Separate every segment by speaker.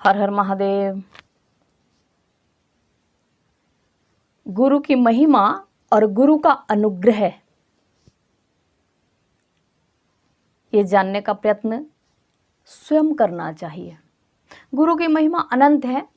Speaker 1: हर हर महादेव। गुरु की महिमा और गुरु का अनुग्रह ये जानने का प्रयत्न स्वयं करना चाहिए। गुरु की महिमा अनंत है।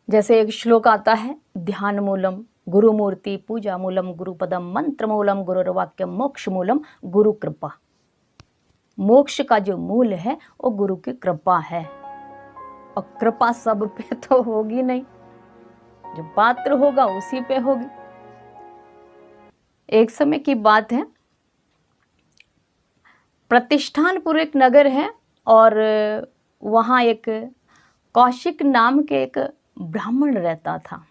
Speaker 1: जैसे एक श्लोक आता है, ध्यान मूलम गुरु मूर्ति पूजा मूलम गुरुपदम मंत्र मूलम गुरुर्वाक्य मोक्ष मूलम गुरु कृपा। मोक्ष का जो मूल है वो गुरु की कृपा है, और कृपा सब पे तो होगी नहीं, जो पात्र होगा उसी पे होगी। एक समय की बात है, प्रतिष्ठानपुर एक नगर है और वहाँ एक कौशिक नाम के एक ब्राह्मण रहता था।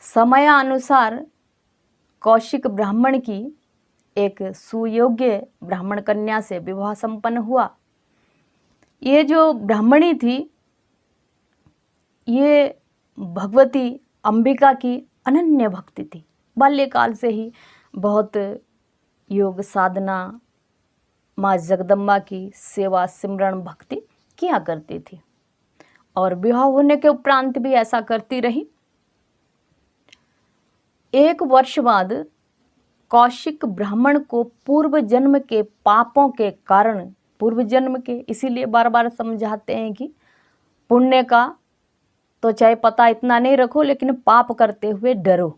Speaker 1: समयानुसार कौशिक ब्राह्मण की एक सुयोग्य ब्राह्मण कन्या से विवाह संपन्न हुआ। ये जो ब्राह्मणी थी, ये भगवती अंबिका की अनन्य भक्ति थी। बाल्यकाल से ही बहुत योग साधना, माँ जगदम्बा की सेवा सिमरन भक्ति किया करती थी और विवाह होने के उपरांत भी ऐसा करती रही। एक वर्ष बाद कौशिक ब्राह्मण को पूर्व जन्म के पापों के कारण, पूर्व जन्म के इसीलिए बार बार समझाते हैं कि पुण्य का तो चाहे पता इतना नहीं रखो, लेकिन पाप करते हुए डरो,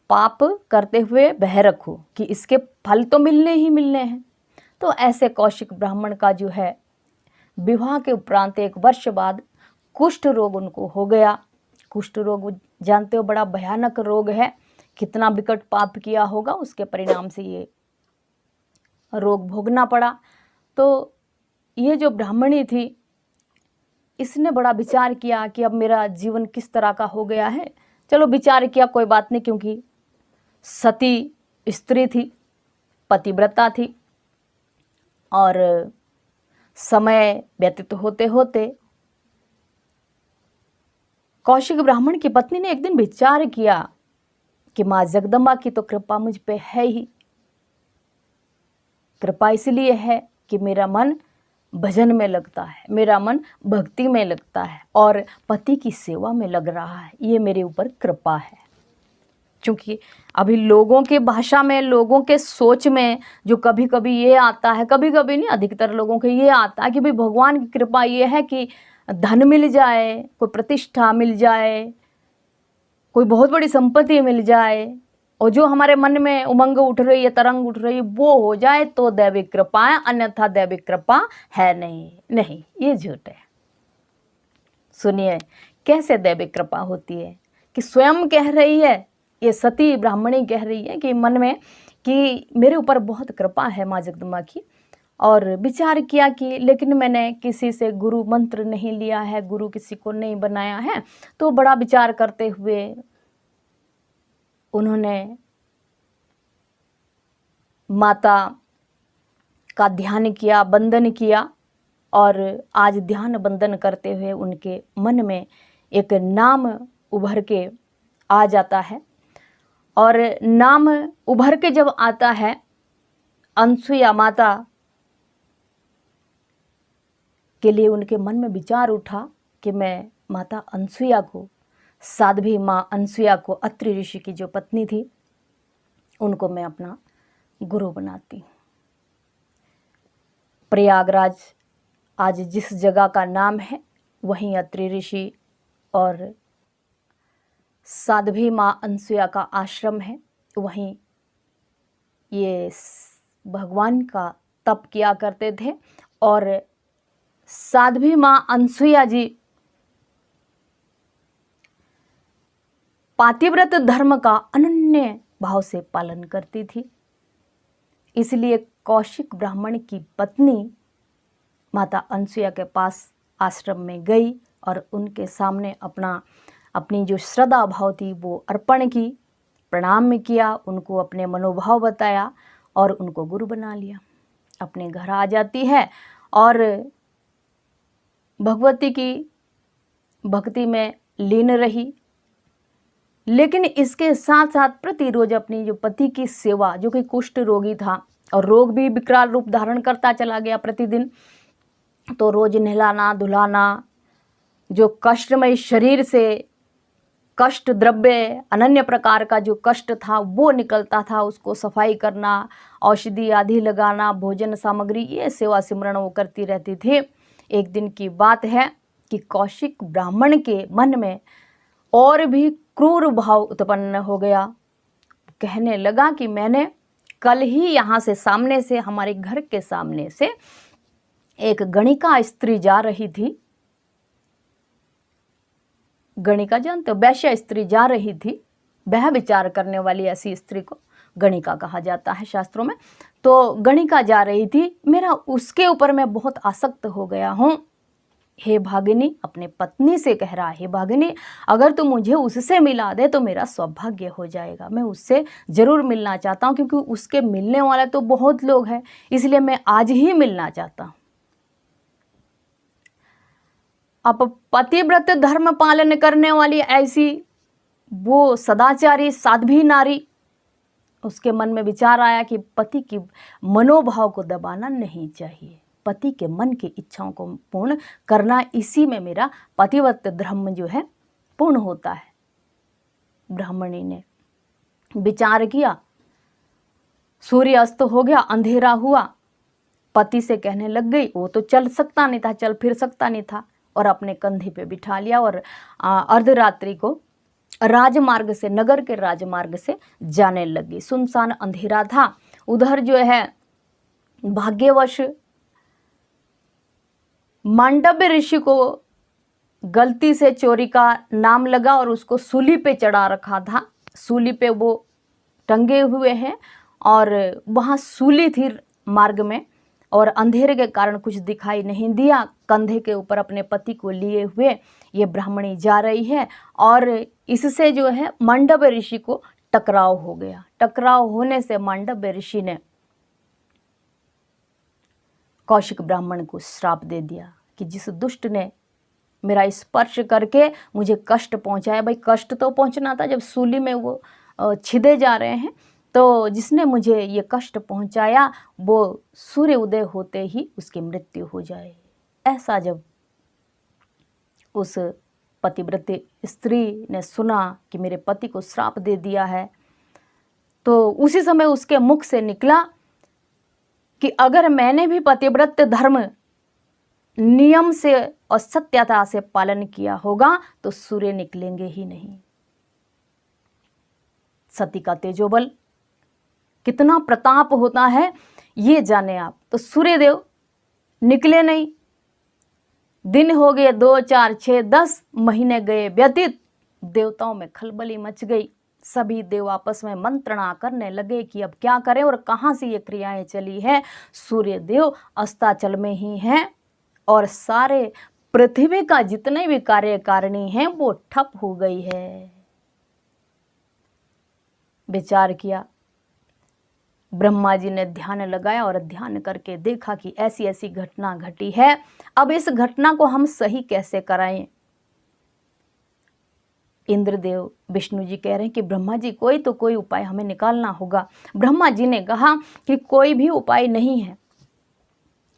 Speaker 1: पाप करते हुए भय रखो कि इसके फल तो मिलने ही मिलने हैं। तो ऐसे कौशिक ब्राह्मण का जो है विवाह के उपरांत एक वर्ष बाद कुष्ठ रोग उनको हो गया। कुष्ठ रोग जानते हो, बड़ा भयानक रोग है। कितना विकट पाप किया होगा, उसके परिणाम से ये रोग भोगना पड़ा। तो ये जो ब्राह्मणी थी, इसने बड़ा विचार किया कि अब मेरा जीवन किस तरह का हो गया है। चलो विचार किया, कोई बात नहीं, क्योंकि सती स्त्री थी, पतिव्रता थी, और समय व्यतीत होते होते कौशिक ब्राह्मण की पत्नी ने एक दिन विचार किया कि माँ जगदम्बा की तो कृपा मुझ पे है ही। कृपा इसलिए है कि मेरा मन भजन में लगता है, मेरा मन भक्ति में लगता है और पति की सेवा में लग रहा है। ये मेरे ऊपर कृपा है। क्योंकि अभी लोगों के भाषा में, लोगों के सोच में जो कभी कभी ये आता है, कभी कभी नहीं, अधिकतर लोगों के ये आता है कि भाई भगवान की कृपा ये है कि धन मिल जाए, कोई प्रतिष्ठा मिल जाए, कोई बहुत बड़ी संपत्ति मिल जाए, और जो हमारे मन में उमंग उठ रही है, तरंग उठ रही है, वो हो जाए तो दैविक कृपा है, अन्यथा दैविक कृपा है नहीं। नहीं, ये झूठ है। सुनिए कैसे दैविक कृपा होती है, कि स्वयं कह रही है, ये सती ब्राह्मणी कह रही है कि मन में कि मेरे ऊपर बहुत कृपा है माँ जगदम्बा की। और विचार किया कि लेकिन मैंने किसी से गुरु मंत्र नहीं लिया है, गुरु किसी को नहीं बनाया है। तो बड़ा विचार करते हुए उन्होंने माता का ध्यान किया, वंदन किया, और आज ध्यान वंदन करते हुए उनके मन में एक नाम उभर के आ जाता है। और नाम उभर के जब आता है, अनसुया माता के लिए उनके मन में विचार उठा कि मैं माता अनसुया को, साध्वी माँ अनसुया को, अत्रि ऋषि की जो पत्नी थी, उनको मैं अपना गुरु बनाती हूँ। प्रयागराज आज जिस जगह का नाम है, वहीं अत्रि ऋषि और साध्वी माँ अनसुया का आश्रम है। वहीं ये भगवान का तप किया करते थे। और साध्वी माँ अनसुया जी पातिव्रत धर्म का अनन्य भाव से पालन करती थी। इसलिए कौशिक ब्राह्मण की पत्नी माता अनसुया के पास आश्रम में गई और उनके सामने अपनी जो श्रद्धा भाव थी वो अर्पण की, प्रणाम किया, उनको अपने मनोभाव बताया और उनको गुरु बना लिया। अपने घर आ जाती है और भगवती की भक्ति में लीन रही। लेकिन इसके साथ साथ प्रतिरोज अपनी जो पति की सेवा, जो कि कुष्ठ रोगी था, और रोग भी विकराल रूप धारण करता चला गया प्रतिदिन। तो रोज नहलाना धुलाना, जो कष्टमय शरीर से कष्ट द्रव्य अनन्य प्रकार का जो कष्ट था वो निकलता था, उसको सफाई करना, औषधि आदि लगाना, भोजन सामग्री, ये सेवा सिमरण वो करती रहती थी। एक दिन की बात है कि कौशिक ब्राह्मण के मन में और भी क्रूर भाव उत्पन्न हो गया। कहने लगा कि मैंने कल ही यहाँ से सामने से, हमारे घर के सामने से एक गणिका स्त्री जा रही थी। गणिका जानते हो, वैश्य स्त्री जा रही थी। वह विचार करने वाली ऐसी स्त्री को गणिका कहा जाता है शास्त्रों में। तो गणिका जा रही थी, मेरा उसके ऊपर मैं बहुत आसक्त हो गया हूँ। हे भागिनी, अपने पत्नी से कह रहा, हे भागिनी, अगर तू मुझे उससे मिला दे तो मेरा सौभाग्य हो जाएगा। मैं उससे जरूर मिलना चाहता हूँ, क्योंकि उसके मिलने वाले तो बहुत लोग हैं, इसलिए मैं आज ही मिलना चाहता हूँ। अब पतिव्रत धर्म पालन करने वाली ऐसी वो सदाचारी साध्वी नारी, उसके मन में विचार आया कि पति की मनोभाव को दबाना नहीं चाहिए, पति के मन की इच्छाओं को पूर्ण करना, इसी में मेरा पतिव्रत धर्म जो है पूर्ण होता है। ब्राह्मणी ने विचार किया, सूर्य अस्त हो गया, अंधेरा हुआ, पति से कहने लग गई। वो तो चल सकता नहीं था, चल फिर सकता नहीं था, और अपने कंधे पे बिठा लिया और अर्धरात्रि को राजमार्ग से, नगर के राजमार्ग से जाने लगी। सुनसान अंधेरा था। उधर जो है भाग्यवश मांडव्य ऋषि को गलती से चोरी का नाम लगा और उसको सूली पे चढ़ा रखा था। सूली पे वो टंगे हुए हैं और वहाँ सूली थी मार्ग में, और अंधेरे के कारण कुछ दिखाई नहीं दिया। कंधे के ऊपर अपने पति को लिए हुए ये ब्राह्मणी जा रही है, और इससे जो है मांडव्य ऋषि को टकराव हो गया। टकराव होने से मांडव्य ऋषि ने कौशिक ब्राह्मण को श्राप दे दिया कि जिस दुष्ट ने मेरा स्पर्श करके मुझे कष्ट पहुंचाया, भाई कष्ट तो पहुंचना था जब सूली में वो छिदे जा रहे हैं, तो जिसने मुझे ये कष्ट पहुंचाया वो सूर्य उदय होते ही उसकी मृत्यु हो जाए। ऐसा जब उस पतिव्रत स्त्री ने सुना कि मेरे पति को श्राप दे दिया है, तो उसी समय उसके मुख से निकला कि अगर मैंने भी पतिव्रत धर्म नियम से और सत्यता से पालन किया होगा तो सूर्य निकलेंगे ही नहीं। सती का तेजोबल कितना प्रताप होता है ये जाने आप। तो सूर्यदेव निकले नहीं। दिन हो गए 2, 4, 6, 10 महीने गए व्यतीत। देवताओं में खलबली मच गई। सभी देव आपस में मंत्रणा करने लगे कि अब क्या करें और कहाँ से ये क्रियाएं चली है। सूर्यदेव अस्ताचल में ही हैं और सारे पृथ्वी का जितने भी कार्यकारिणी हैं वो ठप हो गई है। विचार किया, ब्रह्मा जी ने ध्यान लगाया और ध्यान करके देखा कि ऐसी ऐसी घटना घटी है। अब इस घटना को हम सही कैसे कराएं। इंद्रदेव विष्णु जी कह रहे हैं कि ब्रह्मा जी कोई तो कोई उपाय हमें निकालना होगा। ब्रह्मा जी ने कहा कि कोई भी उपाय नहीं है,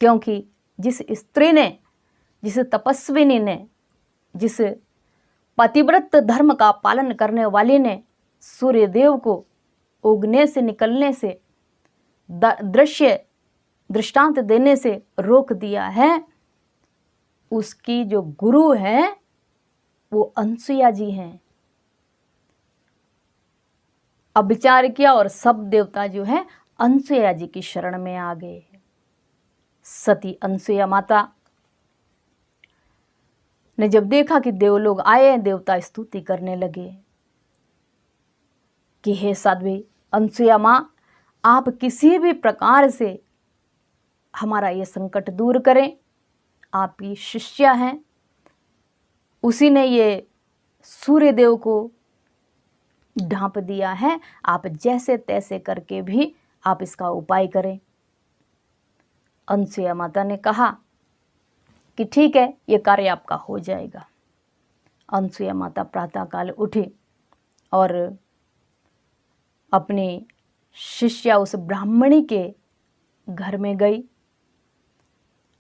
Speaker 1: क्योंकि जिस स्त्री ने, जिस तपस्विनी ने, जिस पतिव्रत धर्म का पालन करने वाली ने सूर्यदेव को उगने से, निकलने से, दृष्टांत देने से रोक दिया है, उसकी जो गुरु है वो अनसुया जी हैं। अब विचार किया और सब देवता जो है अनसुया जी की शरण में आ गए। सती अनसुया माता ने जब देखा कि देवलोग आए, देवता स्तुति करने लगे कि हे साध्वी अनसुया माँ, आप किसी भी प्रकार से हमारा ये संकट दूर करें। आप ही शिष्या हैं, उसी ने ये सूर्यदेव को ढांप दिया है। आप जैसे तैसे करके भी आप इसका उपाय करें। अनसुया माता ने कहा कि ठीक है, ये कार्य आपका हो जाएगा। अनसुया माता प्रातःकाल उठी और अपनी शिष्या उस ब्राह्मणी के घर में गई।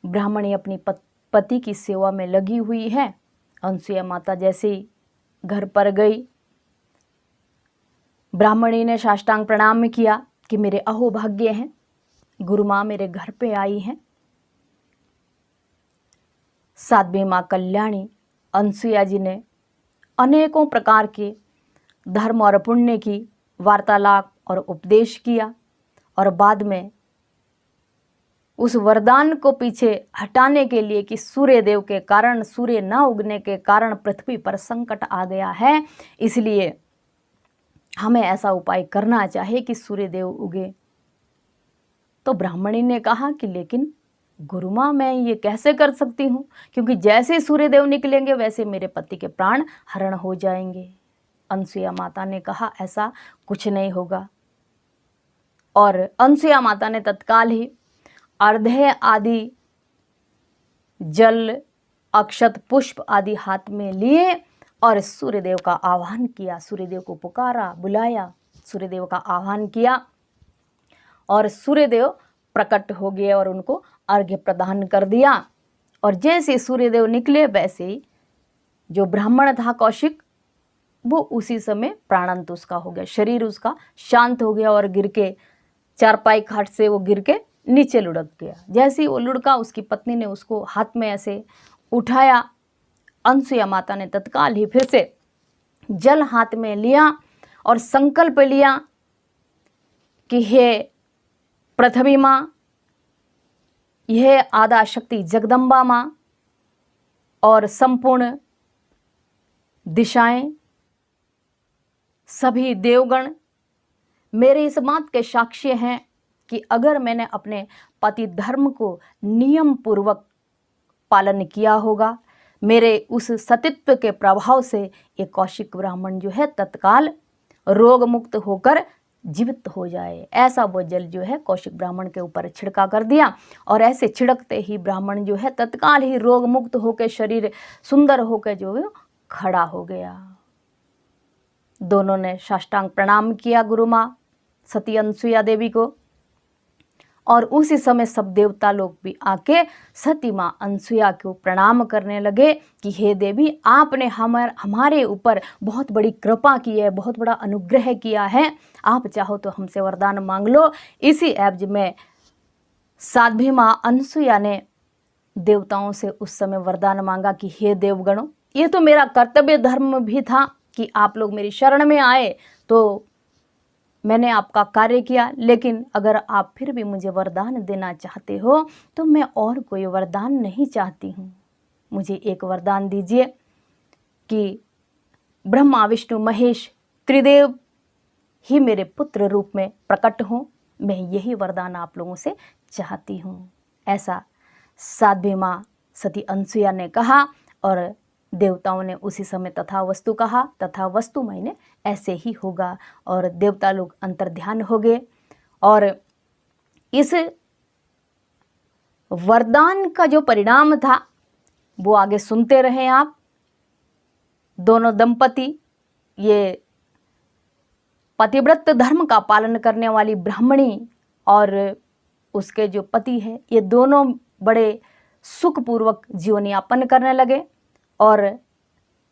Speaker 1: ब्राह्मणी अपनी पति की सेवा में लगी हुई है। अनसुया माता जैसे ही घर पर गई, ब्राह्मणी ने साष्टांग प्रणाम किया कि मेरे अहोभाग्य हैं, गुरु माँ मेरे घर पे आई हैं। साध्वी माँ कल्याणी अनसुया जी ने अनेकों प्रकार के धर्म और पुण्य की वार्तालाप और उपदेश किया और बाद में उस वरदान को पीछे हटाने के लिए कि सूर्य देव के कारण, सूर्य न उगने के कारण पृथ्वी पर संकट आ गया है, इसलिए हमें ऐसा उपाय करना चाहिए कि सूर्य देव उगे। तो ब्राह्मणी ने कहा कि लेकिन गुरु माँ मैं ये कैसे कर सकती हूँ, क्योंकि जैसे सूर्य देव निकलेंगे वैसे मेरे पति के प्राण हरण हो जाएंगे। अनसुया माता ने कहा ऐसा कुछ नहीं होगा। और अनसुया माता ने तत्काल ही अर्घ्य आदि, जल, अक्षत, पुष्प आदि हाथ में लिए और सूर्यदेव का आह्वान किया। सूर्यदेव को पुकारा, बुलाया, सूर्यदेव का आह्वान किया और सूर्यदेव प्रकट हो गए और उनको अर्घ्य प्रदान कर दिया। और जैसे सूर्यदेव निकले वैसे ही जो ब्राह्मण था कौशिक, वो उसी समय प्राणांत उसका हो गया, शरीर उसका शांत हो गया और गिर के चारपाई खाट से वो गिर के नीचे लुढ़क गया। जैसे ही वो लुढ़का, उसकी पत्नी ने उसको हाथ में ऐसे उठाया। अनसुया माता ने तत्काल ही फिर से जल हाथ में लिया और संकल्प लिया कि हे पृथ्वी माँ, यह आद्या शक्ति जगदम्बा माँ और संपूर्ण दिशाएं, सभी देवगण मेरे इस बात के साक्षी हैं कि अगर मैंने अपने पति धर्म को नियम पूर्वक पालन किया होगा, मेरे उस सतीत्व के प्रभाव से ये कौशिक ब्राह्मण जो है तत्काल रोग मुक्त होकर जीवित हो जाए। ऐसा वो जल जो है कौशिक ब्राह्मण के ऊपर छिड़का कर दिया और ऐसे छिड़कते ही ब्राह्मण जो है तत्काल ही रोग मुक्त होकर, शरीर सुंदर होकर जो है खड़ा हो गया। दोनों ने साष्टांग प्रणाम किया गुरु माँ सती अनसुया देवी को और उसी समय सब देवता लोग भी आके सती माँ अनसुया को प्रणाम करने लगे कि हे देवी, आपने हमारे ऊपर बहुत बड़ी कृपा की है, बहुत बड़ा अनुग्रह किया है, आप चाहो तो हमसे वरदान मांग लो। इसी एवज में साध्वी माँ अनसुया ने देवताओं से उस समय वरदान मांगा कि हे देवगणों, ये तो मेरा कर्तव्य धर्म भी था कि आप लोग मेरी शरण में आए तो मैंने आपका कार्य किया, लेकिन अगर आप फिर भी मुझे वरदान देना चाहते हो तो मैं और कोई वरदान नहीं चाहती हूँ। मुझे एक वरदान दीजिए कि ब्रह्मा विष्णु महेश त्रिदेव ही मेरे पुत्र रूप में प्रकट हों, मैं यही वरदान आप लोगों से चाहती हूँ। ऐसा साध्वी माँ सती अनसुया ने कहा और देवताओं ने उसी समय तथा वस्तु कहा। तथा वस्तु मायने ऐसे ही होगा और देवता लोग अंतर्ध्यान हो गए। और इस वरदान का जो परिणाम था वो आगे सुनते रहे आप। दोनों दंपति, ये पतिव्रत धर्म का पालन करने वाली ब्राह्मणी और उसके जो पति है, ये दोनों बड़े सुखपूर्वक जीवन यापन करने लगे और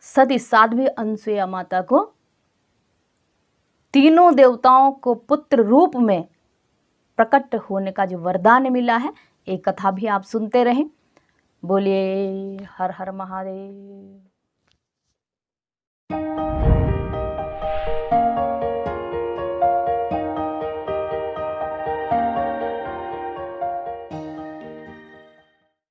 Speaker 1: सती साध्वी अनसुया माता को तीनों देवताओं को पुत्र रूप में प्रकट होने का जो वरदान मिला है, एक कथा भी आप सुनते रहें। बोलिए हर हर महादेव।